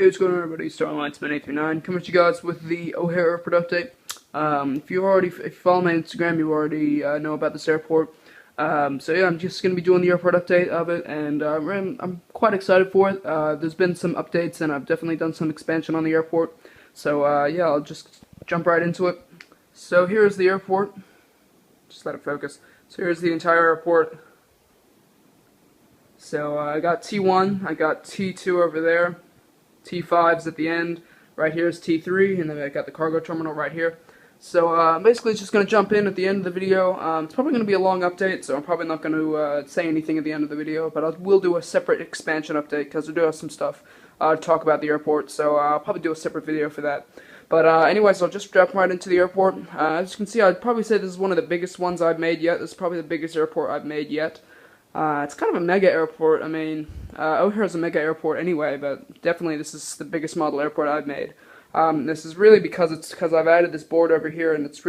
Hey, what's going on, everybody? Starline's been 839 coming at you guys with the O'Hare Airport update. If you follow my Instagram, you already know about this airport. So yeah, I'm just going to be doing the airport update of it, and I'm quite excited for it. There's been some updates, and I've definitely done some expansion on the airport. So yeah, I'll just jump right into it. So here's the airport. Just let it focus. So here's the entire airport. So I got T1, I got T2 over there. T5's at the end. Right here is T3, and then I got the cargo terminal right here. So basically, it's just going to jump in at the end of the video. It's probably going to be a long update, so I'm probably not going to say anything at the end of the video, but I will do a separate expansion update because we do have some stuff to talk about the airport, so I'll probably do a separate video for that. But anyways, I'll just jump right into the airport. As you can see, I'd probably say this is one of the biggest ones I've made yet. This is probably the biggest airport I've made yet. It's kind of a mega airport. I mean, O'Hare is a mega airport anyway, but definitely this is the biggest model airport I've made. This is really because I've added this board over here, and it's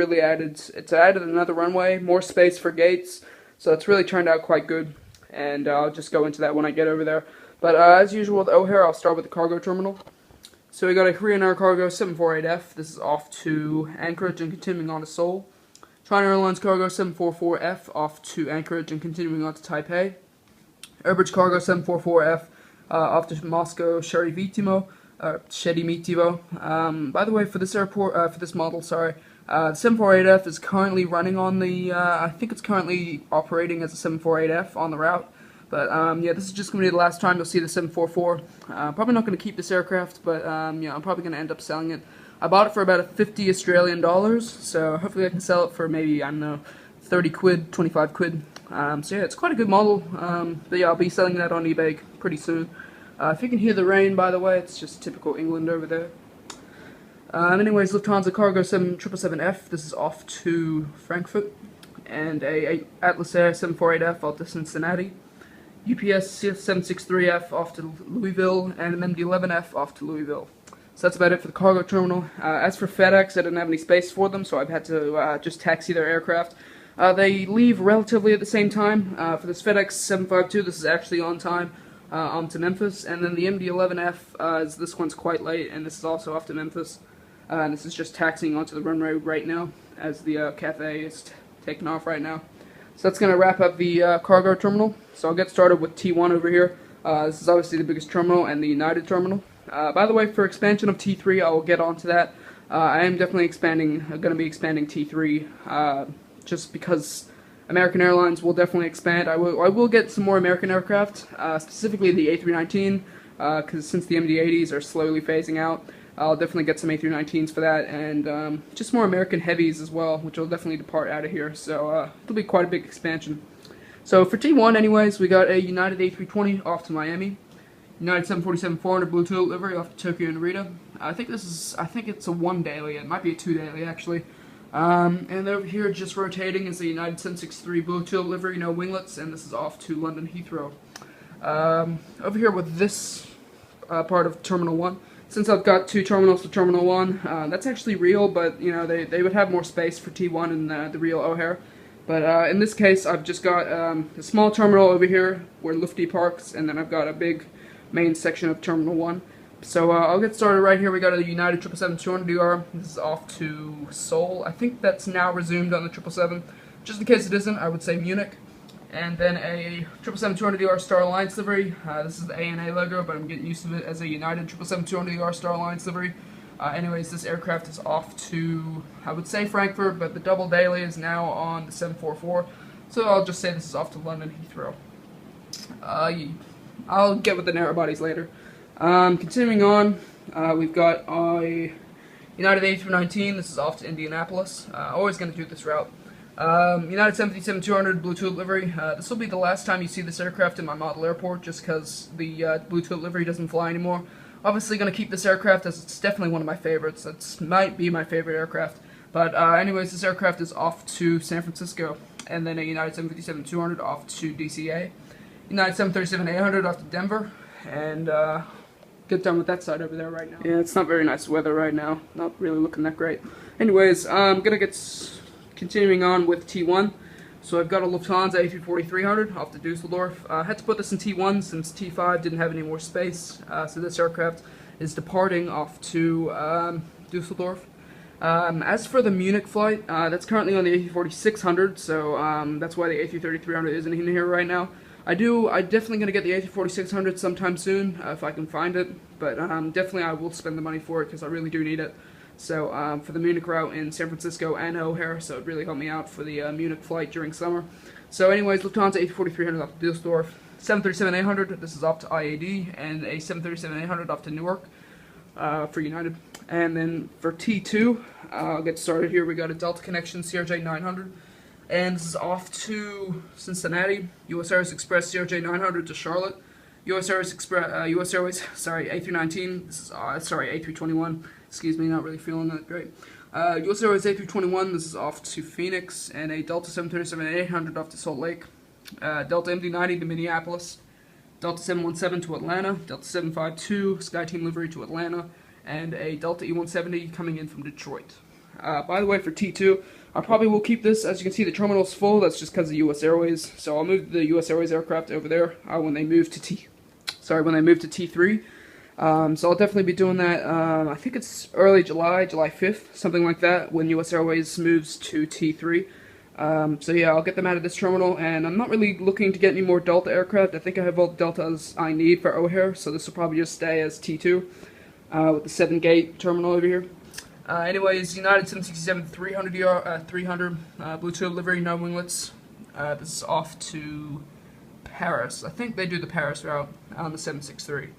added another runway, more space for gates, so it's really turned out quite good. And I'll just go into that when I get over there. But as usual with O'Hare, I'll start with the cargo terminal. So we got a Korean Air Cargo 748F. This is off to Anchorage and continuing on to Seoul. China Airlines Cargo 744F off to Anchorage and continuing on to Taipei. Airbridge Cargo 744F off to Moscow Sheremetyevo. By the way, for this airport, for this model, sorry, the 748F is currently running on the. I think it's currently operating as a 748F on the route. But yeah, this is just going to be the last time you'll see the 744. Probably not going to keep this aircraft, but yeah, I'm probably going to end up selling it. I bought it for about 50 Australian dollars, so hopefully I can sell it for maybe, I don't know, 30 quid, 25 quid. So yeah, it's quite a good model, but yeah, I'll be selling that on eBay pretty soon. If you can hear the rain, by the way, it's just typical England over there. Anyways, Lufthansa Cargo 777F, this is off to Frankfurt, and a Atlas Air 748F off to Cincinnati. UPS 763F off to Louisville, and an MD-11F off to Louisville. So that's about it for the cargo terminal. As for FedEx, I didn't have any space for them, so I've had to just taxi their aircraft. They leave relatively at the same time. For this FedEx 752, this is actually on time, on to Memphis. And then the MD-11F, this one's quite late, and this is also off to Memphis. And this is just taxiing onto the runway right now, as the cafe is taking off right now. So that's going to wrap up the cargo terminal. So I'll get started with T1 over here. This is obviously the biggest terminal and the United terminal. By the way, for expansion of T3, I will get onto that. I am definitely going to be expanding T3, just because American Airlines will definitely expand. I will get some more American aircraft, specifically the A319, because since the MD-80s are slowly phasing out, I'll definitely get some A319s for that, and just more American heavies as well, which will definitely depart out of here. So it'll be quite a big expansion. So for T1, anyways, we got a United A320 off to Miami. United 747-400 Blue Tulip livery off to Tokyo and Narita. I think it's a 1 daily. It might be a 2 daily actually. And over here, just rotating, is the United 763 Blue Tulip livery, no winglets, and this is off to London Heathrow. Over here with this part of Terminal 1, since I've got 2 terminals to Terminal 1, that's actually real, but you know they would have more space for T1 in the real O'Hare. But in this case, I've just got a small terminal over here where Lufty parks, and then I've got a big main section of Terminal 1. So I'll get started right here. We got a United 777-200DR. This is off to Seoul. I think that's now resumed on the 777. Just in case it isn't, I would say Munich. And then a 777-200DR Star Alliance livery. This is the ANA logo, but I'm getting used to it as a United 777-200DR Star Alliance livery. Anyways, this aircraft is off to, I would say Frankfurt, but the double daily is now on the 744. So I'll just say this is off to London Heathrow. I'll get with the narrow bodies later. Continuing on, we've got a United A319. This is off to Indianapolis. Always going to do this route. United 737-200 Blue Tulip livery. This will be the last time you see this aircraft in my model airport, just because the Blue Tulip livery doesn't fly anymore. Obviously going to keep this aircraft, as it's definitely one of my favorites. It might be my favorite aircraft. But anyways, this aircraft is off to San Francisco. And then a United 757-200 off to DCA. United 737-800 off to Denver, and get done with that side over there right now. Yeah, it's not very nice weather right now. Not really looking that great. Anyways, I'm gonna continuing on with T1. So I've got a Lufthansa A340-300 off to Dusseldorf. I had to put this in T1 since T5 didn't have any more space. So this aircraft is departing off to Dusseldorf. As for the Munich flight, that's currently on the A340-600, so that's why the A330-300 isn't in here right now. I'm definitely going to get the A340-600 sometime soon, if I can find it, but definitely I will spend the money for it because I really do need it. So for the Munich route in San Francisco and O'Hare, so it really helped me out for the Munich flight during summer. So anyways, Lufthansa A340-300 off to Dusseldorf, 737-800, this is off to IAD, and a 737-800 off to Newark for United. And then for T2, I'll get started here. We got a Delta Connection CRJ-900, and this is off to Cincinnati, US Airways Express CRJ-900 to Charlotte, US Airways A319, this is, A321, excuse me, not really feeling that great. US Airways A321, this is off to Phoenix, and a Delta 737-800 off to Salt Lake, Delta MD-90 to Minneapolis, Delta 717 to Atlanta, Delta 752 SkyTeam livery to Atlanta, and a Delta E-170 coming in from Detroit. By the way, for T2, I probably will keep this. As you can see, the terminal's full. That's just because of US Airways. So I'll move the US Airways aircraft over there when they move to T3. So I'll definitely be doing that. I think it's early July 5th, something like that, when US Airways moves to T3. So yeah, I'll get them out of this terminal, and I'm not really looking to get any more Delta aircraft. I think I have all the Deltas I need for O'Hare, so this will probably just stay as T2 with the 7-gate terminal over here. Anyways, United 767-300 300 Bluetooth livery, no winglets. This is off to Paris. I think they do the Paris route on the 763.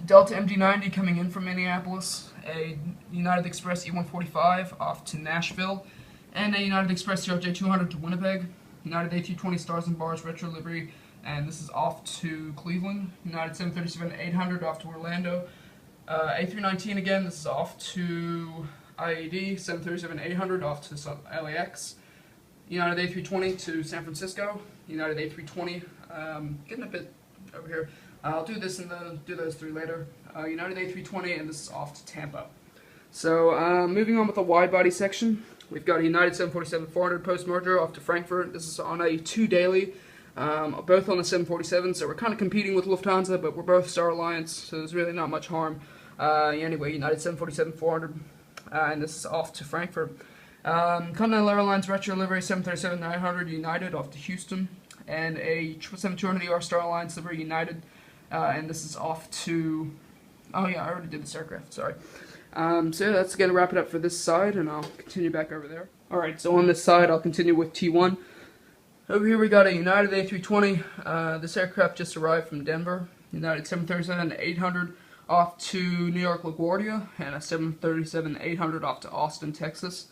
Delta MD-90 coming in from Minneapolis, a United Express E-145 off to Nashville, and a United Express CRJ-200 to Winnipeg, United A320 Stars and Bars retro livery, and this is off to Cleveland, United 737-800 off to Orlando, A319 again, this is off to IAD, 737-800 off to LAX, United A320 to San Francisco, United A320, getting a bit over here. I'll do this and do those three later. United A320, and this is off to Tampa. So moving on with the wide body section, we've got a United 747-400 post-merger off to Frankfurt. This is on a 2 daily, both on the 747, so we're kind of competing with Lufthansa, but we're both Star Alliance, so there's really not much harm. Anyway, United 747-400, and this is off to Frankfurt. Continental Airlines retro livery 737-900 United off to Houston, and a 777-200ER Star Alliance livery United, and this is off to, oh yeah, I already did this aircraft, sorry. So yeah, that's going to wrap it up for this side, and I'll continue back over there. Alright, so on this side, I'll continue with T1. Over here we got a United A320. This aircraft just arrived from Denver. United 737-800 off to New York LaGuardia, and a 737-800 off to Austin, Texas.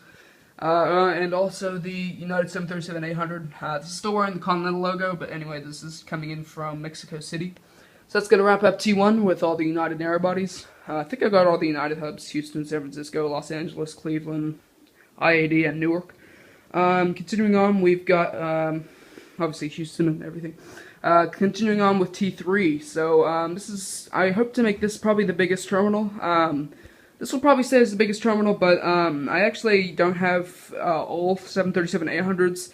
And also the United 737-800. This is still wearing the Continental logo, but anyway, this is coming in from Mexico City. So that's going to wrap up T1 with all the United narrow bodies. I think I got all the United hubs: Houston, San Francisco, Los Angeles, Cleveland, IAD, and Newark. Continuing on, we've got obviously Houston and everything. Continuing on with T3. So this is, I hope to make this probably the biggest terminal. This will probably stay as the biggest terminal, but I actually don't have all 737-800s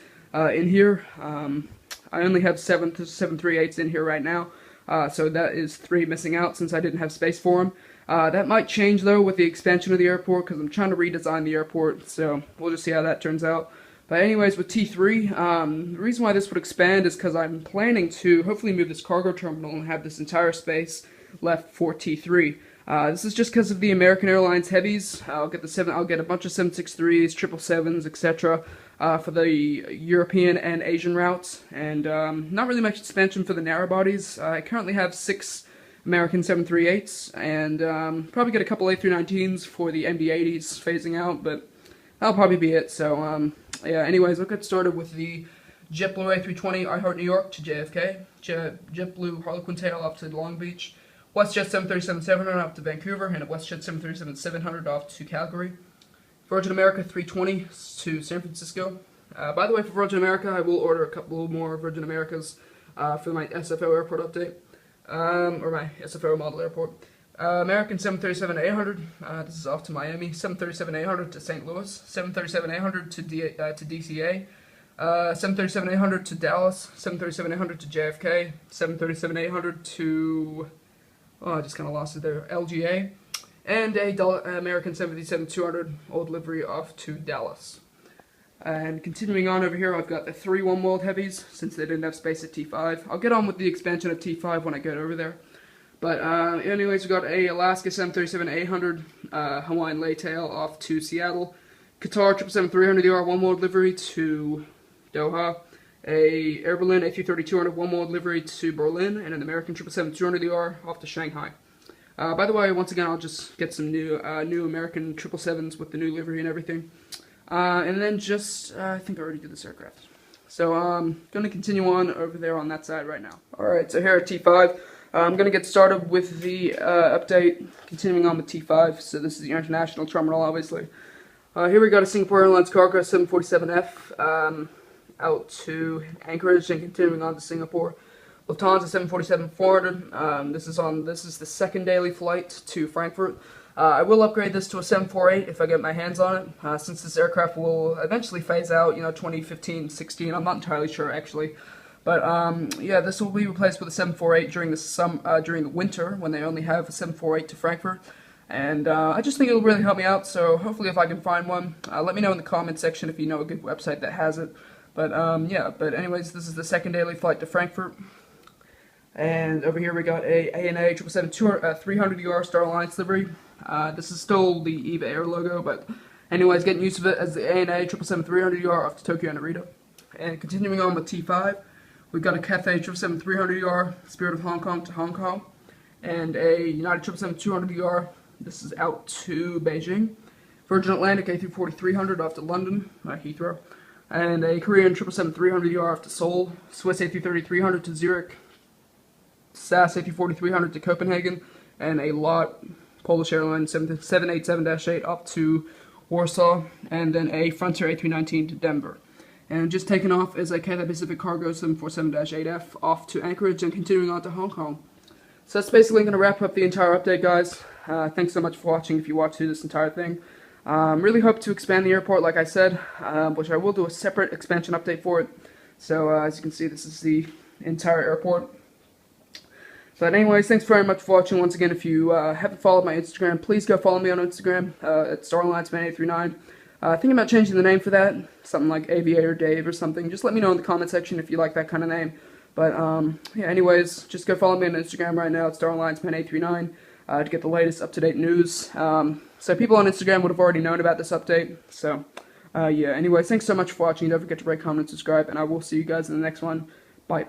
in here. I only have 738s in here right now. So that is 3 missing out since I didn't have space for them. That might change though with the expansion of the airport, because I'm trying to redesign the airport, so we'll just see how that turns out. But anyways, with T3, the reason why this would expand is because I'm planning to hopefully move this cargo terminal and have this entire space left for T3. This is just because of the American Airlines heavies. I'll get a bunch of 763s, 777s, etc. For the European and Asian routes, and not really much expansion for the narrow bodies. I currently have 6 American 738s, and probably get a couple A319s for the MD-80s phasing out, but that'll probably be it. So yeah, anyways, we'll get started with the JetBlue A320 I Heart New York to JFK, JetBlue Harlequin Tail up to Long Beach, WestJet 737-700 up to Vancouver, and a WestJet 737-700 off to Calgary. Virgin America 320 to San Francisco. By the way, for Virgin America, I will order a couple more Virgin Americas for my SFO airport update, or my SFO model airport. American 737-800, this is off to Miami. 737-800 to St. Louis. 737-800 to DCA. 737-800 to Dallas. 737-800 to JFK. 737-800 to Oh, I just kind of lost it there. LGA. And a American 757-200 old livery off to Dallas. And continuing on over here, I've got the 3-1 World Heavies, since they didn't have space at T5. I'll get on with the expansion of T5 when I get over there. But anyways, we've got a Alaska 737-800 Hawaiian Laytail off to Seattle. Qatar 777-300ER 1 World livery to Doha. A Air Berlin A330-200 1 World livery to Berlin. And an American 777-200ER off to Shanghai. By the way, once again, I'll just get some new American 777s with the new livery and everything. And then just, I think I already did this aircraft. So I'm going to continue on over there on that side right now. Alright, so here at T5, I'm going to get started with the update, continuing on with T5. So this is the international terminal, obviously. Here we got a Singapore Airlines cargo 747F out to Anchorage and continuing on to Singapore. Lufthansa 747-400. This is the second daily flight to Frankfurt. I will upgrade this to a 748 if I get my hands on it, since this aircraft will eventually phase out, 2015, 16. I'm not entirely sure actually, but yeah, this will be replaced with a 748 during the winter when they only have a 748 to Frankfurt. And I just think it'll really help me out. So hopefully, if I can find one, let me know in the comment section if you know a good website that has it. But yeah. But anyways, this is the second daily flight to Frankfurt. And over here we got a ANA 777-300ER Star Alliance livery. This is still the EVA Air logo, but anyways, getting used to it as the ANA 777-300ER off to Tokyo Narita. And continuing on with T5, we've got a Cathay 777-300ER Spirit of Hong Kong to Hong Kong, and a United 777-200ER. This is out to Beijing. Virgin Atlantic A340-300 off to London, Heathrow, and a Korean 777-300ER off to Seoul. Swiss A330-300 to Zurich. SAS A340-300 to Copenhagen, and a LOT Polish Airlines 787-8 up to Warsaw, and then a Frontier A319 to Denver. And just taking off is a Cathay Pacific Cargo 747-8F off to Anchorage and continuing on to Hong Kong. So that's basically going to wrap up the entire update, guys. Thanks so much for watching if you watched through this entire thing. Really hope to expand the airport, like I said, which I will do a separate expansion update for it. So as you can see, this is the entire airport. But anyways, thanks very much for watching. Once again, if you haven't followed my Instagram, please go follow me on Instagram at StarAllianceMan839. Thinking about changing the name for that, something like Aviator Dave or something. Just let me know in the comment section if you like that kind of name. But yeah, anyways, just go follow me on Instagram right now at StarAllianceMan839 to get the latest up-to-date news. So people on Instagram would have already known about this update. So yeah, anyways, thanks so much for watching. Don't forget to rate, comment, and subscribe, and I will see you guys in the next one. Bye.